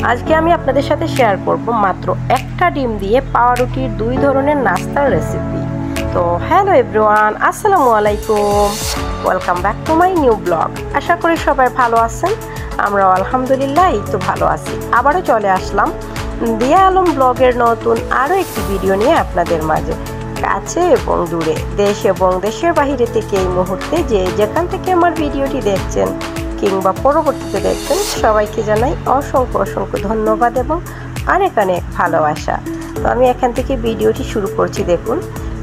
আজকে আমি আপনাদের সাথে শেয়ার করব মাত্র একটা ডিম দিয়ে পাউরুটির দুই ধরনের নাস্তার রেসিপি। তো হ্যালো এভরিওয়ান, আসসালামু আলাইকুম, welcome back to my new blog. আশা করি সবাই ভালো আছেন, আমরাও আলহামদুলিল্লাহ এই তো ভালো আছি। আবারও চলে আসলাম দিয়া আলম ব্লগের নতুন আরও একটি ভিডিও নিয়ে আপনাদের মাঝে। কাছে এবং দূরে, দেশ এবং দেশের বাহিরে থেকে এই মুহূর্তে যেখান থেকে আমার ভিডিওটি দেখছেন কিংবা পরবর্তীতে দেখবেন, সবাইকে জানাই অসংখ্য অসংখ্য ধন্যবাদ এবং অনেক অনেক ভালোবাসা। তো আমি এখান থেকে ভিডিওটি শুরু করছি। দেখুন,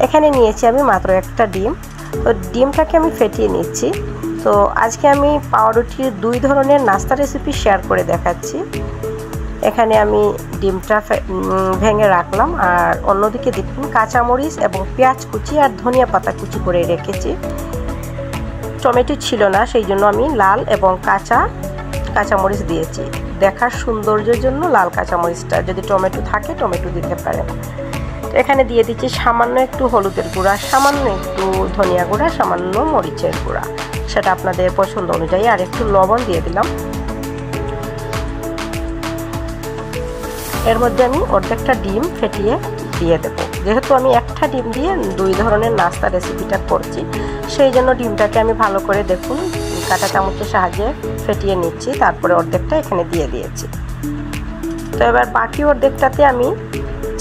এখানে নিয়েছি আমি মাত্র একটা ডিম। তো ডিমটাকে আমি ফেটিয়ে নিচ্ছি। তো আজকে আমি পাউরুটির দুই ধরনের নাস্তা রেসিপি শেয়ার করে দেখাচ্ছি। এখানে আমি ডিমটা ভেঙে রাখলাম, আর অন্যদিকে দেখুন কাঁচামরিচ এবং পেঁয়াজ কুচি আর ধনিয়া পাতা কুচি করে রেখেছি। টমেটো ছিল না, সেই জন্য আমি লাল এবং কাঁচামরিচ দিয়েছি। দেখার সৌন্দর্যের জন্য লাল কাঁচামরিচটা, যদি টমেটো থাকে টমেটো দিতে পারেন। এখানে দিয়ে দিচ্ছি সামান্য একটু হলুদের গুঁড়া, সামান্য একটু ধনিয়া গুঁড়া, সামান্য মরিচের গুঁড়া, সেটা আপনাদের পছন্দ অনুযায়ী, আর একটু লবণ দিয়ে দিলাম। এর মধ্যে আমি অর্ধেকটা ডিম ফেটিয়ে দিয়ে দেবো। যেহেতু আমি একটা ডিম দিয়ে দুই ধরনের নাস্তা রেসিপিটা করছি, সেই জন্য ডিমটাকে আমি ভালো করে দেখুন কাঁটা চামচের সাহায্যে ফেটিয়ে নিচ্ছি। তারপরে অর্ধেকটা এখানে দিয়ে দিয়েছি। তো এবার বাকি অর্ধেকটাতে আমি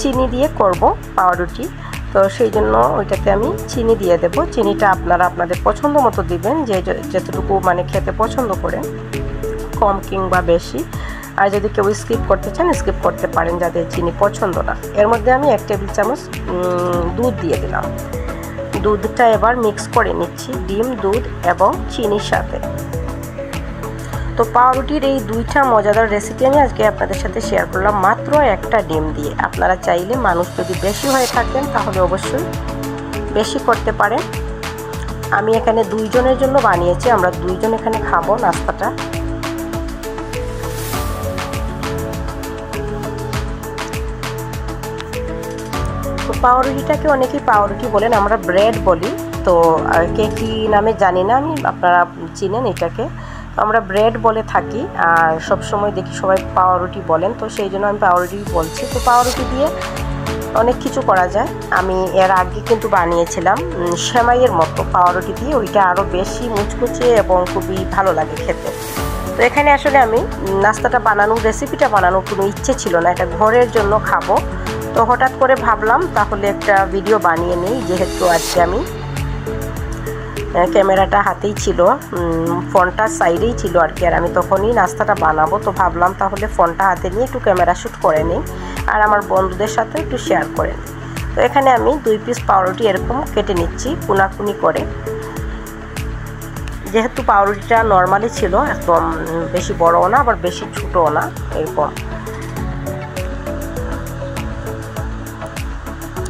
চিনি দিয়ে করব পাউরুটি। তো সেই জন্য ওইটাতে আমি চিনি দিয়ে দেব। চিনিটা আপনারা আপনাদের পছন্দ মতো দিবেন, যতটুকু মানে খেতে পছন্দ করেন, কম কিংবা বেশি। আর যদি কেউ স্কিপ করতে চান স্কিপ করতে পারেন, যাদের চিনি পছন্দ না। এর মধ্যে আমি 1 টেবিল চামচ দুধ দিয়ে দিলাম। দুধটা এবার মিক্স করে নিচ্ছি ডিম, দুধ এবং চিনির সাথে। তো পাউরুটির এই দুইটা মজাদার রেসিপি আমি আজকে আপনাদের সাথে শেয়ার করলাম মাত্র একটা ডিম দিয়ে। আপনারা চাইলে মানুষ যদি বেশি হয়ে থাকেন তাহলে অবশ্যই বেশি করতে পারেন। আমি এখানে 2 জনের জন্য বানিয়েছি, আমরা 2 জন এখানে খাবো নাস্তাটা। তো পাউরুটিটাকে অনেকেই পাউরুটি বলেন, আমরা ব্রেড বলি। তো কে কী নামে জানি না আমি, আপনারা চিনেন এটাকে। আমরা ব্রেড বলে থাকি, আর সবসময় দেখি সবাই পাউরুটি বলেন, তো সেই জন্য আমি পাউরুটি বলছি। তো পাউরুটি দিয়ে অনেক কিছু করা যায়। আমি এর আগে কিন্তু বানিয়েছিলাম সেমাইয়ের মতো পাউরুটি দিয়ে, ওইটা আরও বেশি মুচমুচে এবং খুবই ভালো লাগে খেতে। তো এখানে আসলে আমি নাস্তাটা বানানোর রেসিপিটা বানানোর কোনো ইচ্ছে ছিল না, এটা ঘরের জন্য খাবো। তো হঠাৎ করে ভাবলাম তাহলে একটা ভিডিও বানিয়ে নিই, যেহেতু আজকে আমি ক্যামেরাটা হাতেই ছিল, ফোনটা সাইডেই ছিল আর কি, আর আমি তখনই নাস্তাটা বানাবো। তো ভাবলাম তাহলে ফোনটা হাতে নিয়ে একটু ক্যামেরা শ্যুট করে নিই আর আমার বন্ধুদের সাথে একটু শেয়ার করে নিই। তো এখানে আমি 2 পিস পাউরুটি এরকম কেটে নিচ্ছি কুনাকুনি করে। যেহেতু পাউরুটিটা নর্মালি ছিল, একদম বেশি বড়ও না আবার বেশি ছোটও না, এরকম।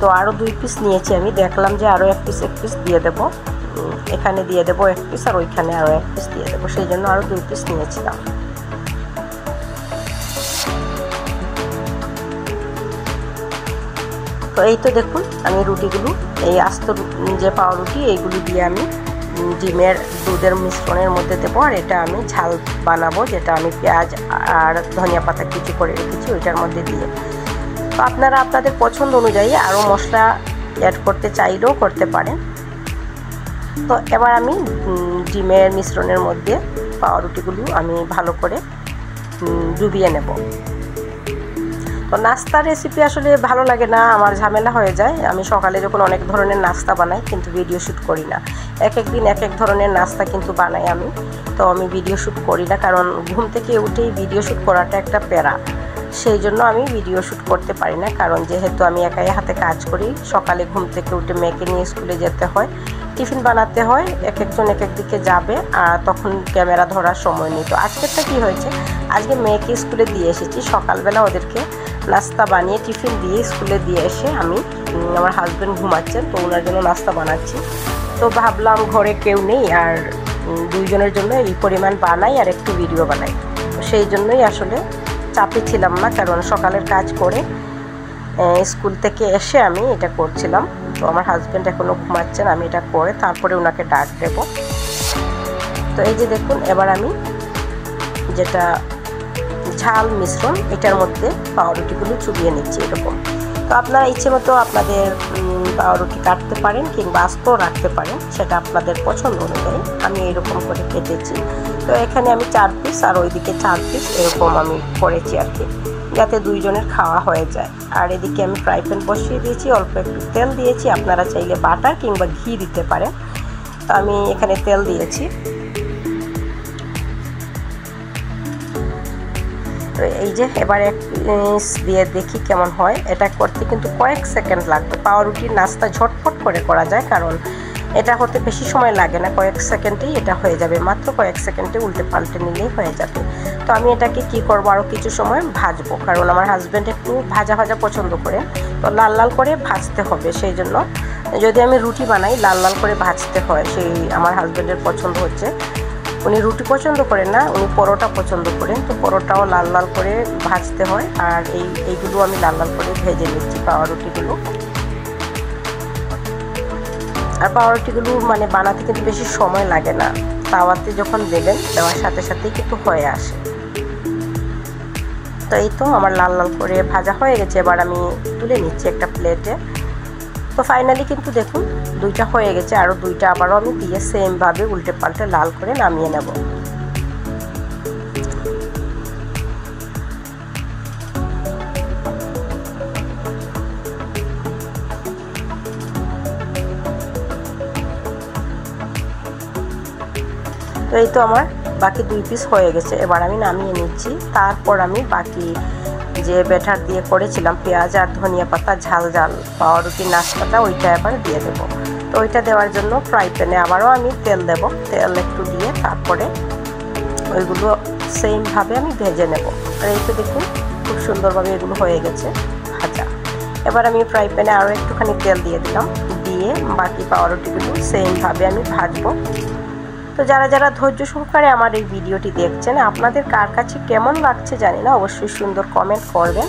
তো আরও 2 পিস নিয়েছি আমি, দেখলাম যে আরও 1 পিস দিয়ে দেবো। এখানে দিয়ে দেবো 1 পিস, আর ওইখানে আরও 1 পিস দিয়ে দেবো, সেই জন্য আরও 2 পিস নিয়েছিলাম। তো এই তো দেখুন, আমি রুটিগুলো এই আস্ত যে পাউরুটি এইগুলো দিয়ে আমি ডিমের দুধের মিশ্রণের মধ্যে দেবো। আর এটা আমি ঝাল বানাবো, যেটা আমি পেঁয়াজ আর ধনিয়া পাতা কিছু করে রেখেছি ওইটার মধ্যে দিয়ে। তো আপনারা আপনাদের পছন্দ অনুযায়ী আরও মশলা অ্যাড করতে চাইলেও করতে পারেন। তো এবার আমি ডিমের মিশ্রণের মধ্যে পাউরুটিগুলো আমি ভালো করে ডুবিয়ে নেব। তো নাস্তার রেসিপি আসলে ভালো লাগে না, আমার ঝামেলা হয়ে যায়। আমি সকালে যখন অনেক ধরনের নাস্তা বানাই কিন্তু ভিডিও শ্যুট করি না। এক এক দিন এক এক ধরনের নাস্তা কিন্তু বানাই আমি, তো আমি ভিডিও শ্যুট করি না, কারণ ঘুম থেকে উঠেই ভিডিও শ্যুট করাটা একটা প্যারা। সেই জন্য আমি ভিডিও শ্যুট করতে পারি না, কারণ যেহেতু আমি একাই হাতে কাজ করি। সকালে ঘুম থেকে উঠে মেয়েকে নিয়ে স্কুলে যেতে হয়, টিফিন বানাতে হয়, এক একজন এক এক দিকে যাবে, আর তখন ক্যামেরা ধরার সময় নেই। তো আজকেরটা কী হয়েছে, আজকে মেয়েকে স্কুলে দিয়ে এসেছি, সকালবেলা ওদেরকে নাস্তা বানিয়ে টিফিন দিয়ে স্কুলে দিয়ে এসে আমি, আমার হাজব্যান্ড ঘুমাচ্ছেন, তো ওনার জন্য নাস্তা বানাচ্ছি। তো ভাবলাম ঘরে কেউ নেই, আর 2 জনের জন্য এই পরিমাণ বানাই আর একটু ভিডিও বানাই। তো সেই জন্যই আসলে চাপে ছিলাম না, কারণ সকালের কাজ করে স্কুল থেকে এসে আমি এটা করছিলাম। তো আমার হাজব্যান্ড এখনও ঘুমাচ্ছেন, আমি এটা করে তারপরে ওনাকে ডাক দেব। তো এই যে দেখুন, এবার আমি যেটা ঝাল মিশ্রণ এটার মধ্যে পাউরুটিগুলো চুবিয়ে নিচ্ছি এরকম। তো আপনারা ইচ্ছে মতো আপনাদের পাউরুটি কাটতে পারেন কিংবা আস্ত রাখতে পারেন, সেটা আপনাদের পছন্দ অনুযায়ী। আমি এরকম করে কেটেছি। তো এখানে আমি 4 পিস আর ওইদিকে 4 পিস এরকম আমি করেছি আর কি, যাতে দুইজনের খাওয়া হয়ে যায়। আর এদিকে আমি ফ্রাই প্যান বসিয়ে দিয়েছি, অল্প একটু তেল দিয়েছি। আপনারা চাইলে বাটার কিংবা ঘি দিতে পারেন। তো আমি এখানে তেল দিয়েছি। তো এই যে এবার এক পিস দিয়ে দেখি কেমন হয়। এটা করতে কিন্তু কয়েক সেকেন্ড লাগবে। পাউরুটির নাস্তা ঝটফট করে করা যায়, কারণ এটা হতে বেশি সময় লাগে না, কয়েক সেকেন্ডেই এটা হয়ে যাবে। মাত্র কয়েক সেকেন্ডে উল্টে পাল্টে নিলেই হয়ে যাবে। তো আমি এটাকে কি করব, আরও কিছু সময় ভাজবো, কারণ আমার হাজব্যান্ড একটু ভাজা ভাজা পছন্দ করে। তো লাল লাল করে ভাজতে হবে, সেই জন্য যদি আমি রুটি বানাই লাল লাল করে ভাজতে হয়। সেই আমার হাজব্যান্ডের পছন্দ হচ্ছে, উনি রুটি পছন্দ করেন না, উনি পরোটা পছন্দ করেন। তো পরোটাও লাল লাল করে ভাজতে হয়। আর এইগুলো আমি লাল লাল করে ভেজে নিচ্ছি পাউরুটিগুলো। আর পাউরুটিগুলো মানে বানাতে কিন্তু বেশি সময় লাগে না, তাওয়াতে যখন দেবেন দেওয়ার সাথে সাথেই কিন্তু হয়ে আসে। তো এই তো আমার লাল লাল করে ভাজা হয়ে গেছে। এবার আমি তুলে নিচ্ছি একটা প্লেটে। তো ফাইনালি কিন্তু দেখুন দুইটা হয়ে গেছে, আরও দুইটা আবারও আমি দিয়ে সেমভাবে উল্টে পাল্টে লাল করে নামিয়ে নেব। তো এই তো আমার বাকি 2 পিস হয়ে গেছে। এবার আমি নামিয়ে নিচ্ছি। তারপর আমি বাকি যে ব্যাটার দিয়ে করেছিলাম পেঁয়াজ আর ধনিয়া পাতা ঝাল ঝাল পাউরুটির নাস্তাটা, ওইটা এবার দিয়ে দেবো। তো ওইটা দেওয়ার জন্য ফ্রাই প্যানে আবারও আমি তেল দেব। তেল একটু দিয়ে তারপরে ওইগুলো সেমভাবে আমি ভেজে নেব। আর এই তো দেখুন খুব সুন্দরভাবে এগুলো হয়ে গেছে ভাজা। এবার আমি ফ্রাই প্যানে আরও একটুখানি তেল দিয়ে দিলাম, দিয়ে বাকি পাউরুটিগুলো সেমভাবে আমি ভাজবো। তো যারা যারা ধৈর্য সহকারে আমার এই ভিডিওটি দেখছেন, আপনাদের কার কাছে কেমন লাগছে জানি না, অবশ্যই সুন্দর কমেন্ট করবেন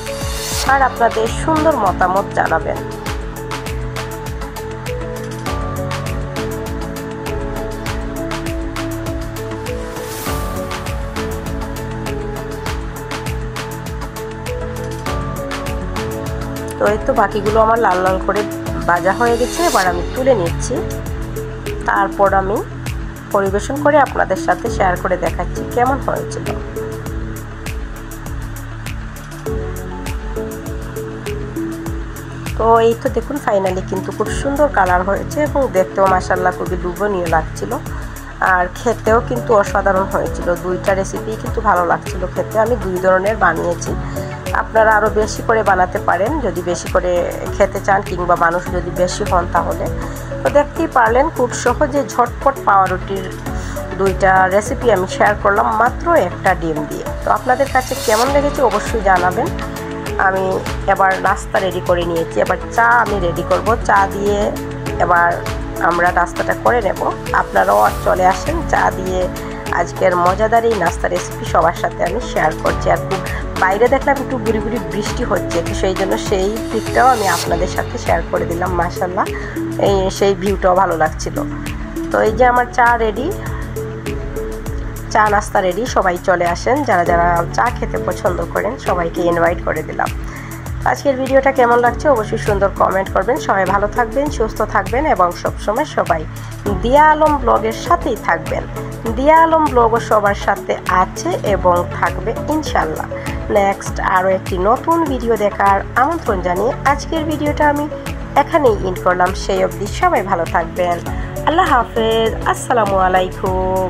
আর আপনাদের সুন্দর মতামত জানাবেন। তো এই তো বাকিগুলো আমার লাল লাল করে ভাজা হয়ে গেছে। এবার আমি তুলে নিচ্ছি। তারপর আমি পরিবেশন করে আপনাদের সাথে শেয়ার করে দেখাচ্ছি কেমন হয়েছিল। তো এই তো দেখুন ফাইনালি কিন্তু খুব সুন্দর কালার হয়েছে এবং দেখতেও মাশাআল্লাহ খুবই লোভনীয় লাগছিল। আর খেতেও কিন্তু অসাধারণ হয়েছিল। দুইটা রেসিপি কিন্তু ভালো লাগছিল খেতে। আমি 2 ধরনের বানিয়েছি। আপনারা আরও বেশি করে বানাতে পারেন যদি বেশি করে খেতে চান, কিংবা মানুষ যদি বেশি হন তাহলে। তো দেখতেই পারলেন খুব সহজে ঝটপট পাউরুটির 2টা রেসিপি আমি শেয়ার করলাম মাত্র একটা ডিম দিয়ে। তো আপনাদের কাছে কেমন লেগেছে অবশ্যই জানাবেন। আমি এবার নাস্তা রেডি করে নিয়েছি। এবার চা আমি রেডি করব। চা দিয়ে এবার আমরা নাস্তাটা করে নেব। আপনারাও চলে আসেন, চা দিয়ে আজকের মজাদার এই নাস্তা রেসিপি সবার সাথে আমি শেয়ার করছি। আর খুব বাইরে দেখলাম একটু গুড়ি গুড়ি বৃষ্টি হচ্ছে, তো সেই জন্য সেই পিকটাও আমি আপনাদের সাথে শেয়ার করে দিলাম। মাশাআল্লাহ সেই ভিউটাও ভালো লাগছিল। তো এই যে আমার চা রেডি, চা নাস্তা রেডি। সবাই চলে আসেন, যারা যারা চা খেতে পছন্দ করেন সবাইকে ইনভাইট করে দিলাম। আজকের ভিডিওটা কেমন লাগছে অবশ্যই সুন্দর কমেন্ট করবেন। সবাই ভালো থাকবেন, সুস্থ থাকবেন এবং সবসময় সবাই দিয়া আলম ব্লগের সাথেই থাকবেন। দিয়া আলম ব্লগও সবার সাথে আছে এবং থাকবে ইনশাল্লাহ। নেক্সট আরও একটি নতুন ভিডিও দেখার আমন্ত্রণ জানিয়ে আজকের ভিডিওটা আমি এখানেই এন্ড করলাম। সেই অবধি সবাই ভালো থাকবেন। আল্লাহ হাফেজ। আসসালামু আলাইকুম।